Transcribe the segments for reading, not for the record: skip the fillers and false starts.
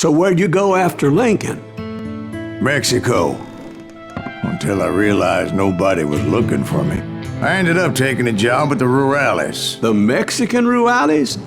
So where'd you go after Lincoln? Mexico. Until I realized nobody was looking for me. I ended up taking a job with the Rurales. The Mexican Rurales?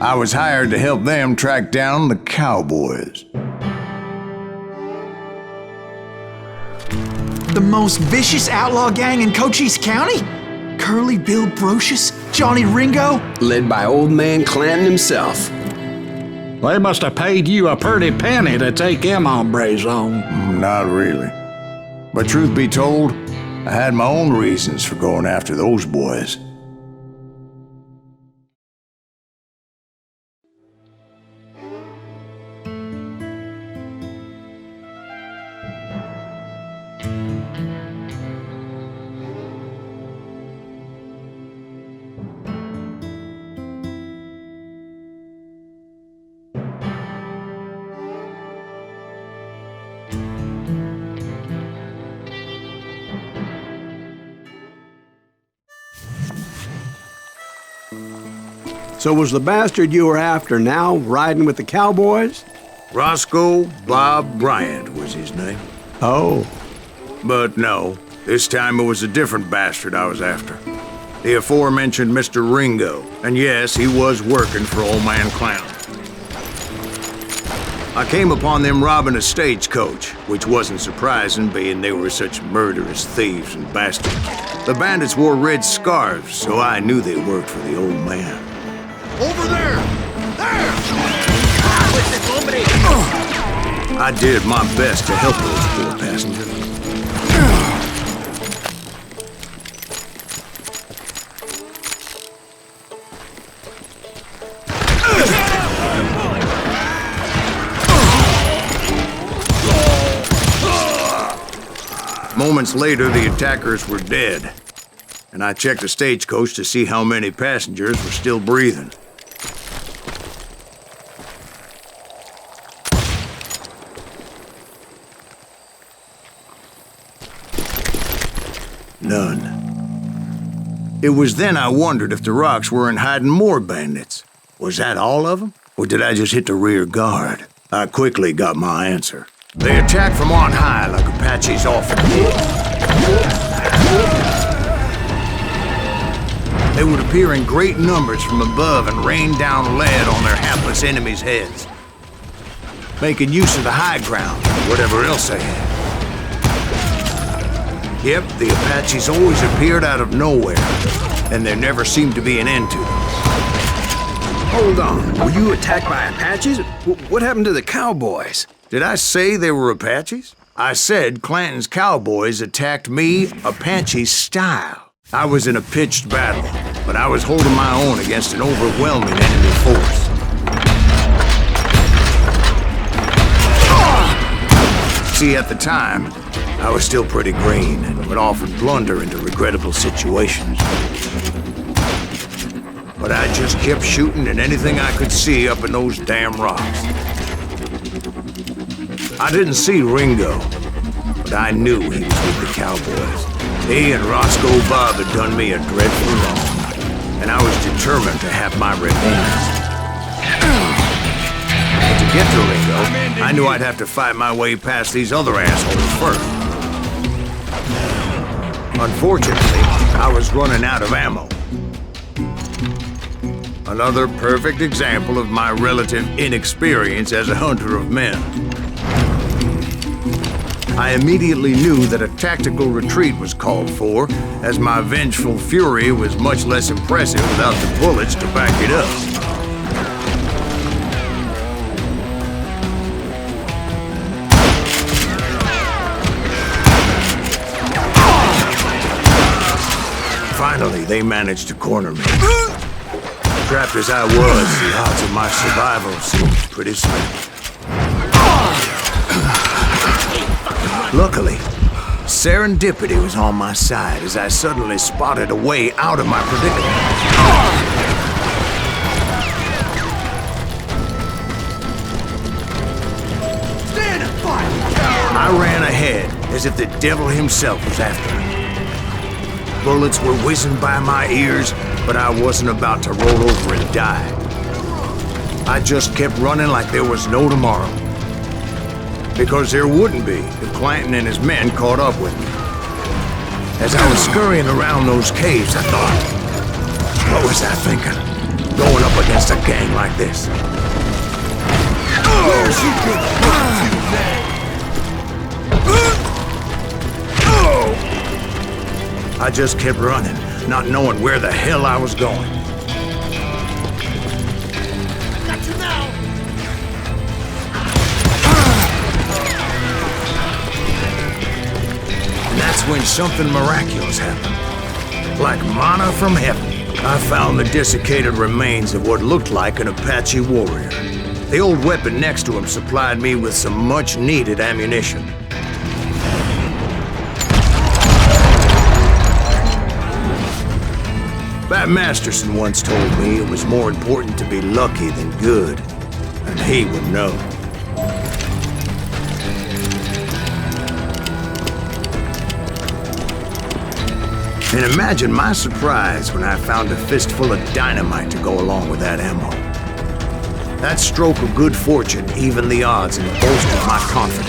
I was hired to help them track down the cowboys. The most vicious outlaw gang in Cochise County? Curly Bill Brocious? Johnny Ringo? Led by old man Clanton himself. They must have paid you a pretty penny to take them hombres on. Not really. But truth be told, I had my own reasons for going after those boys. So was the bastard you were after now riding with the cowboys? Roscoe Bob Bryant was his name. Oh. But no, this time it was a different bastard I was after. The aforementioned Mr. Ringo. And yes, he was working for old man Clown. I came upon them robbing a stagecoach, which wasn't surprising, being they were such murderous thieves and bastards. The bandits wore red scarves, so I knew they worked for the old man. Over there! There! I did my best to help those poor passengers. Moments later, the attackers were dead, and I checked the stagecoach to see how many passengers were still breathing. None. It was then I wondered if the rocks weren't hiding more bandits. Was that all of them? Or did I just hit the rear guard? I quickly got my answer. They attacked from on high like Apaches often did. They would appear in great numbers from above and rain down lead on their hapless enemies' heads, making use of the high ground, whatever else they had. Yep, the Apaches always appeared out of nowhere, and there never seemed to be an end to them. Hold on, were you attacked by Apaches? What happened to the cowboys? Did I say they were Apaches? I said Clanton's cowboys attacked me Apache style. I was in a pitched battle, but I was holding my own against an overwhelming enemy force. See, at the time, I was still pretty green and would often blunder into regrettable situations. But I just kept shooting at anything I could see up in those damn rocks. I didn't see Ringo, but I knew he was with the cowboys. He and Roscoe Bob had done me a dreadful wrong, and I was determined to have my revenge. But to get to Ringo, I knew I'd have to fight my way past these other assholes first. Unfortunately, I was running out of ammo. Another perfect example of my relative inexperience as a hunter of men. I immediately knew that a tactical retreat was called for, as my vengeful fury was much less impressive without the bullets to back it up. Finally, they managed to corner me. Trapped as I was, the odds of my survival seemed pretty slim. Luckily, serendipity was on my side as I suddenly spotted a way out of my predicament. Stand and fight! I ran ahead as if the devil himself was after me. Bullets were whizzing by my ears, but I wasn't about to roll over and die. I just kept running like there was no tomorrow. Because there wouldn't be if Clanton and his men caught up with me. As I was scurrying around those caves, I thought, what was I thinking? Going up against a gang like this? Where's he gonna put you next? I just kept running, not knowing where the hell I was going. Got you now! And that's when something miraculous happened. Like manna from heaven, I found the desiccated remains of what looked like an Apache warrior. The old weapon next to him supplied me with some much-needed ammunition. Bat Masterson once told me it was more important to be lucky than good, and he would know. And imagine my surprise when I found a fistful of dynamite to go along with that ammo. That stroke of good fortune evened the odds and bolstered my confidence.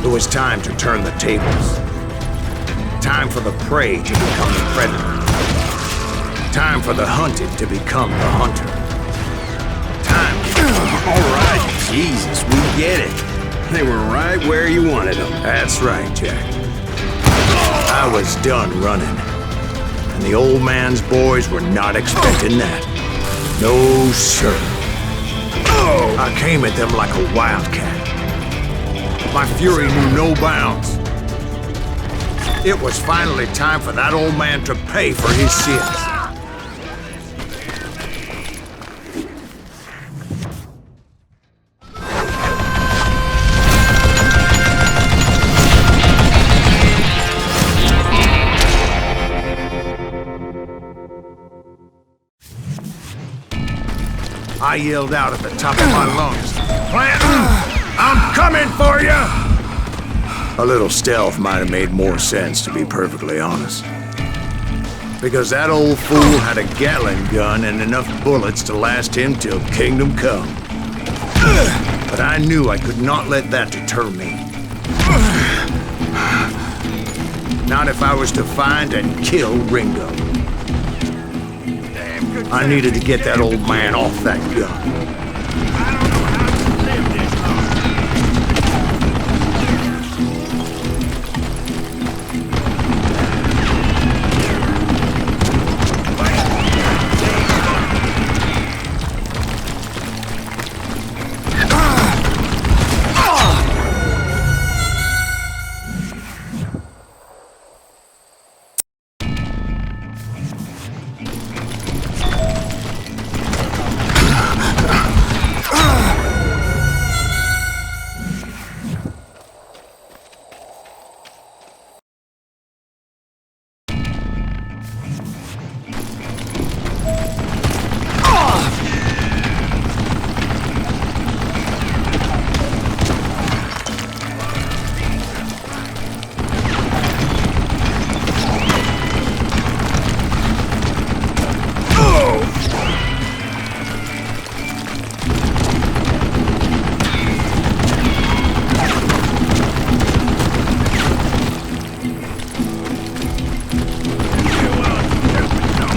It was time to turn the tables. Time for the prey to become the predator. Time for the hunted to become the hunter. Time to... All right, Jesus, we get it. They were right where you wanted them. That's right, Jack. I was done running. And the old man's boys were not expecting that. No, sir. I came at them like a wildcat. My fury knew no bounds. It was finally time for that old man to pay for his sins. I yelled out at the top of my lungs, "Clanton, I'm coming for you!" A little stealth might have made more sense, to be perfectly honest. Because that old fool had a Gatling gun and enough bullets to last him till kingdom come. But I knew I could not let that deter me. Not if I was to find and kill Ringo. I needed to get that old man off that gun.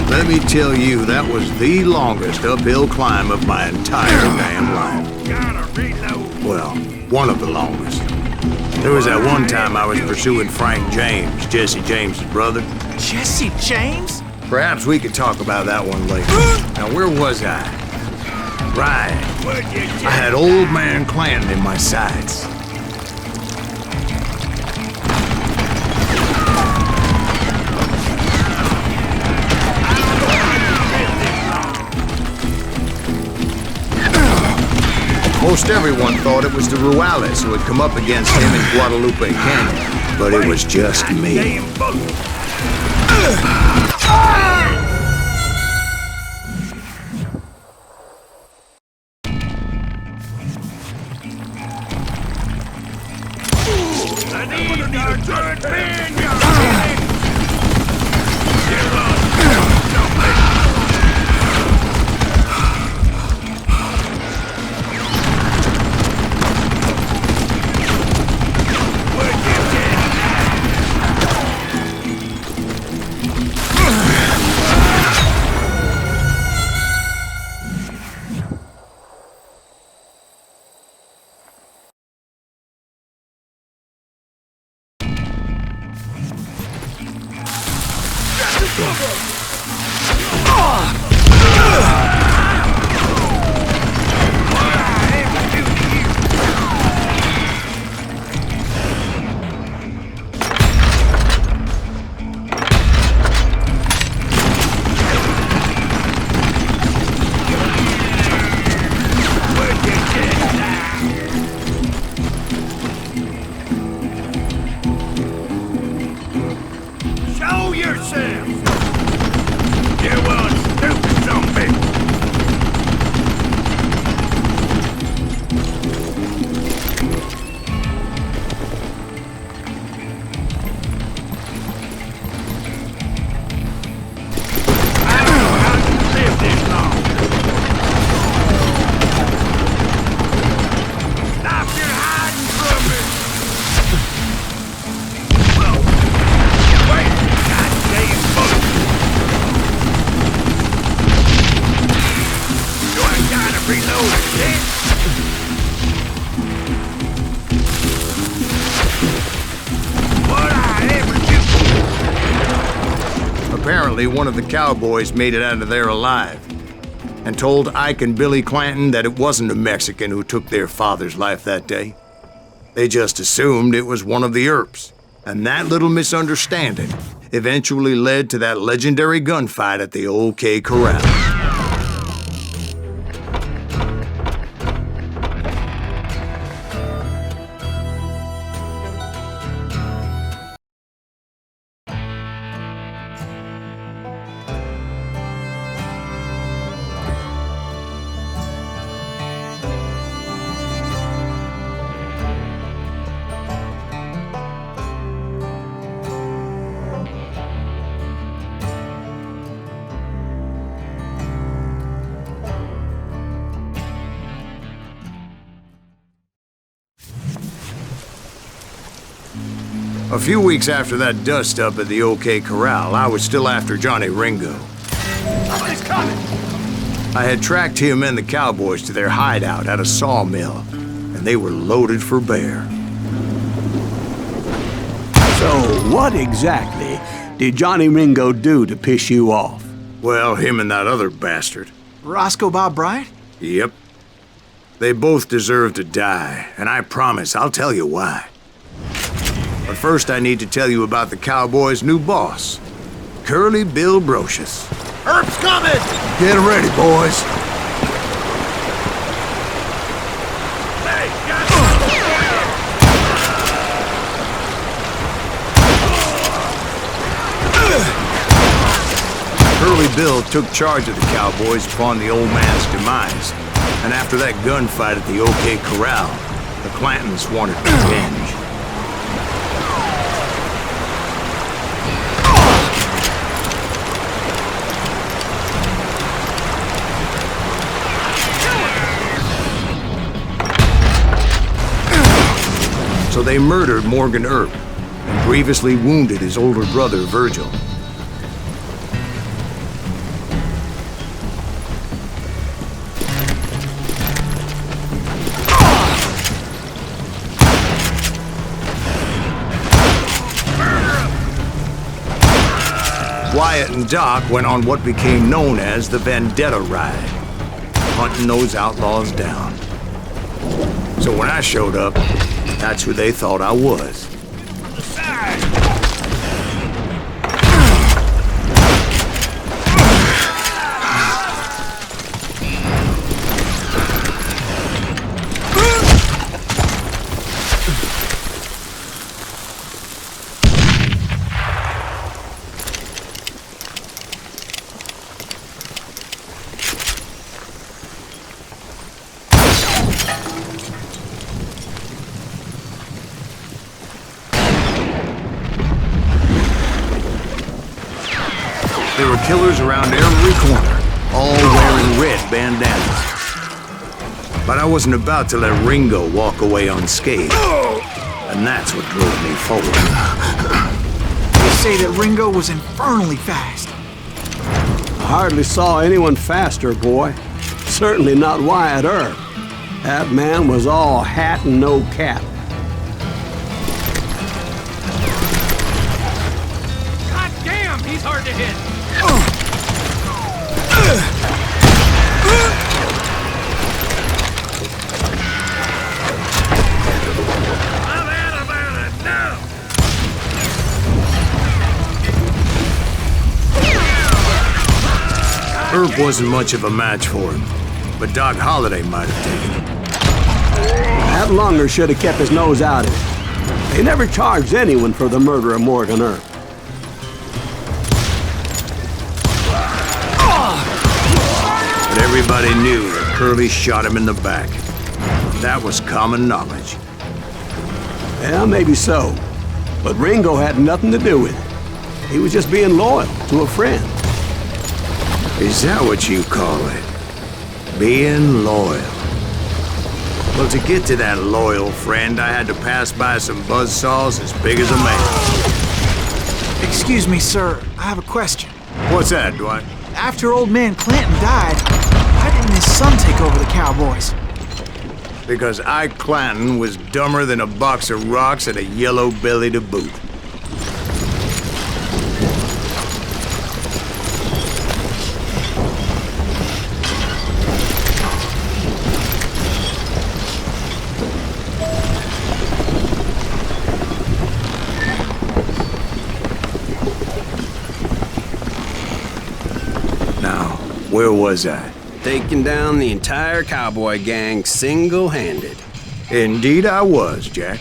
Let me tell you, that was the longest uphill climb of my entire damn life. Well, one of the longest. There was that one time I was pursuing Frank James, Jesse James's brother. Jesse James? Perhaps we could talk about that one later. Now, where was I? Right. I had old man Clanton in my sights. Most everyone thought it was the Ruales who had come up against him in Guadalupe Canyon, but it was just me. Apparently, one of the cowboys made it out of there alive and told Ike and Billy Clanton that it wasn't a Mexican who took their father's life that day. They just assumed it was one of the Earps, and that little misunderstanding eventually led to that legendary gunfight at the OK Corral. A few weeks after that dust-up at the OK Corral, I was still after Johnny Ringo. Somebody's coming! I had tracked him and the cowboys to their hideout at a sawmill, and they were loaded for bear. So, what exactly did Johnny Ringo do to piss you off? Well, him and that other bastard. Roscoe Bob Bryant? Yep. They both deserve to die, and I promise I'll tell you why. But first I need to tell you about the cowboys' new boss, Curly Bill Brocious. Earp's coming! Get ready, boys. Hey, got Curly Bill took charge of the cowboys upon the old man's demise, and after that gunfight at the OK Corral, the Clantons wanted revenge. So they murdered Morgan Earp and grievously wounded his older brother, Virgil. Wyatt and Doc went on what became known as the Vendetta Ride, hunting those outlaws down. So when I showed up, that's who they thought I was. There were killers around every corner, all wearing red bandanas. But I wasn't about to let Ringo walk away unscathed. And that's what drove me forward. They say that Ringo was infernally fast. I hardly saw anyone faster, boy. Certainly not Wyatt Earp. That man was all hat and no cap. God damn, he's hard to hit! I'm out about it now! Earp wasn't much of a match for him, but Doc Holliday might have taken him. That lunger should have kept his nose out of it. They never charged anyone for the murder of Morgan Earp. But everybody knew that Curly shot him in the back. That was common knowledge. Yeah, maybe so. But Ringo had nothing to do with it. He was just being loyal to a friend. Is that what you call it? Being loyal? Well, to get to that loyal friend, I had to pass by some buzzsaws as big as a man. Excuse me, sir. I have a question. What's that, Dwight? After old man Clanton died, why didn't his son take over the Cowboys? Because Ike Clanton was dumber than a box of rocks and a yellow belly to boot. Now, where was I? Taking down the entire cowboy gang single-handed. Indeed I was, Jack.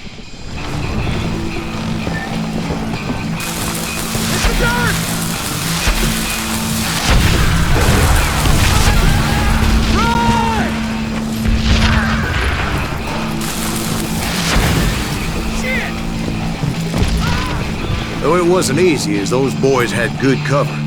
Though it wasn't easy, as those boys had good cover.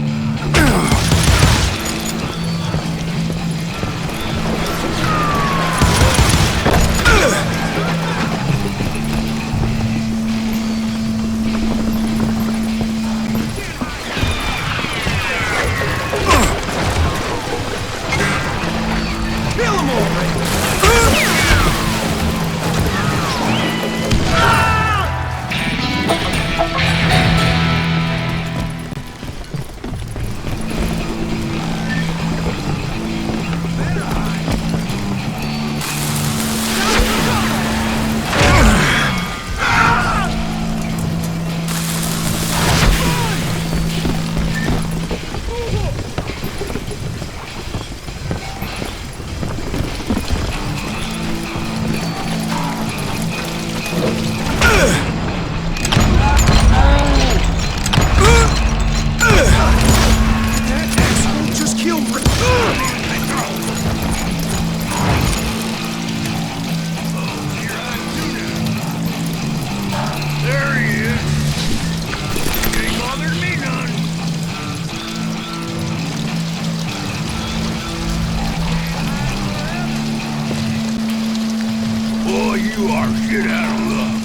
You are shit out of luck.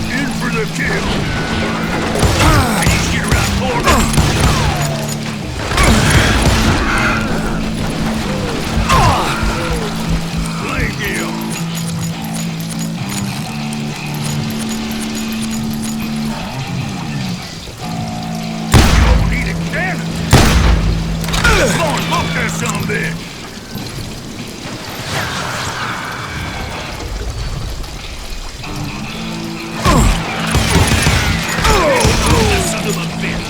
In for the kill. Easy around corner. Blame him. Come on, look that son of a bitch! That son of a bitch!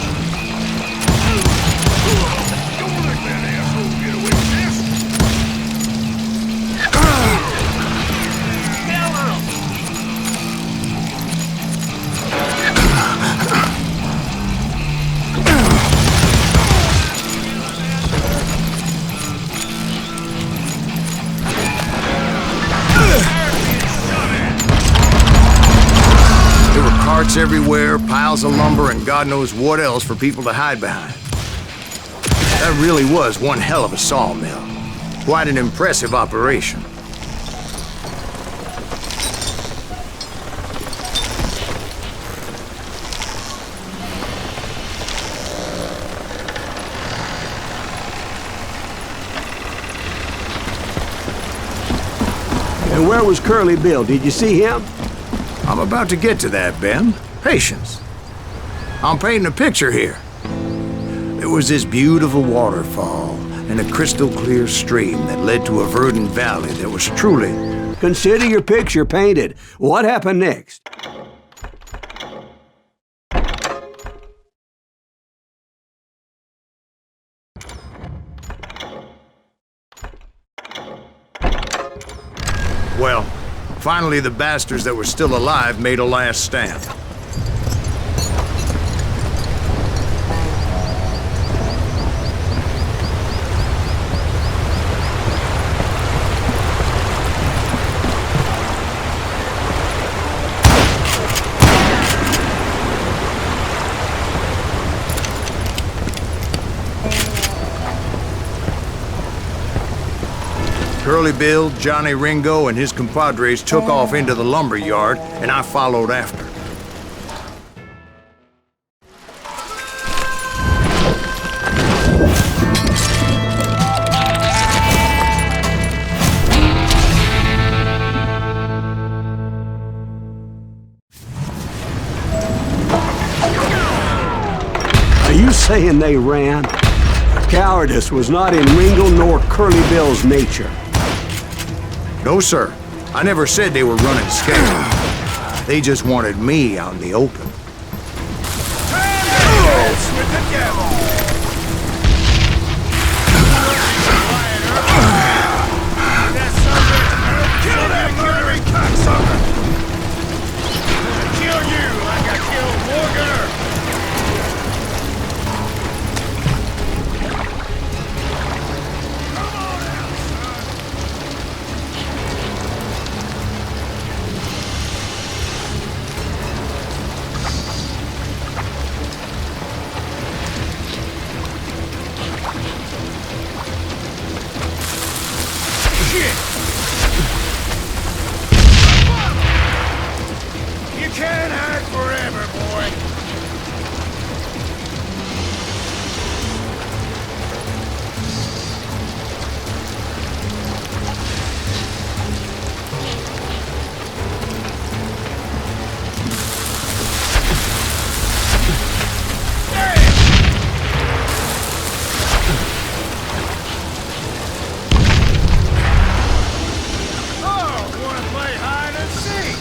Don't let that asshole get away with this! Kill him! Carts everywhere, piles of lumber, and God knows what else for people to hide behind. That really was one hell of a sawmill. Quite an impressive operation. And where was Curly Bill? Did you see him? I'm about to get to that, Ben. Patience. I'm painting a picture here. There was this beautiful waterfall and a crystal clear stream that led to a verdant valley that was truly... Consider your picture painted. What happened next? Well, finally the bastards that were still alive made a last stand. Curly Bill, Johnny Ringo, and his compadres took off into the lumber yard, and I followed after. Are you saying they ran? Cowardice was not in Ringo nor Curly Bill's nature. No, sir. I never said they were running scared. They just wanted me out in the open. With the devil! Kill that murdering cocksucker! Kill you like I killed Morgan! Come on out, son! Shit! You can't hide forever, boy. Oh, wanna play hide and seek?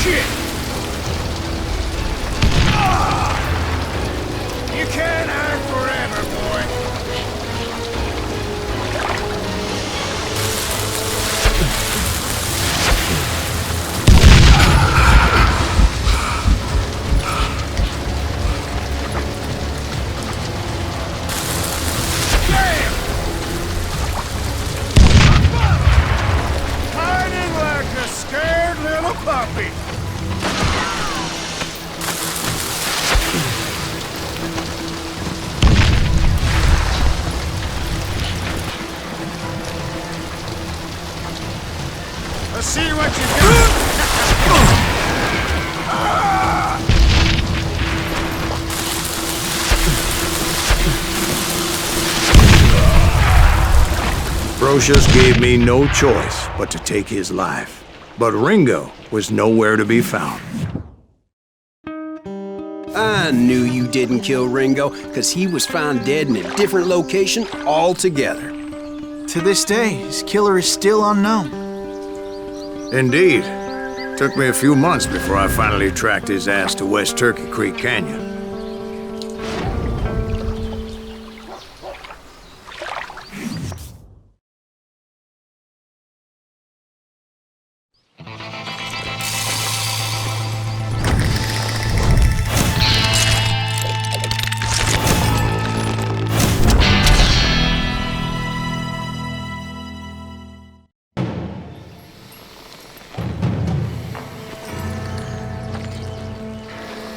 Shit! You can't hide forever, boy. Damn! Hiding like a scared little puppy. Let's see what you got. Brocious gave me no choice but to take his life. But Ringo was nowhere to be found. I knew you didn't kill Ringo, because he was found dead in a different location altogether. To this day, his killer is still unknown. Indeed. Took me a few months before I finally tracked his ass to West Turkey Creek Canyon.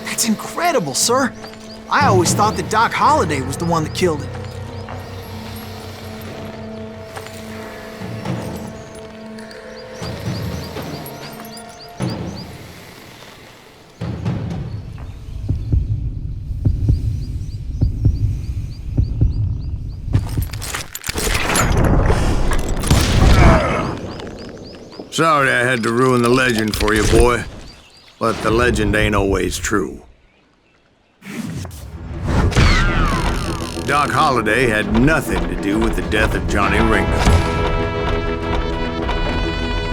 That's incredible, sir. I always thought that Doc Holliday was the one that killed him. Sorry I had to ruin the legend for you, boy. But the legend ain't always true. Doc Holliday had nothing to do with the death of Johnny Ringo.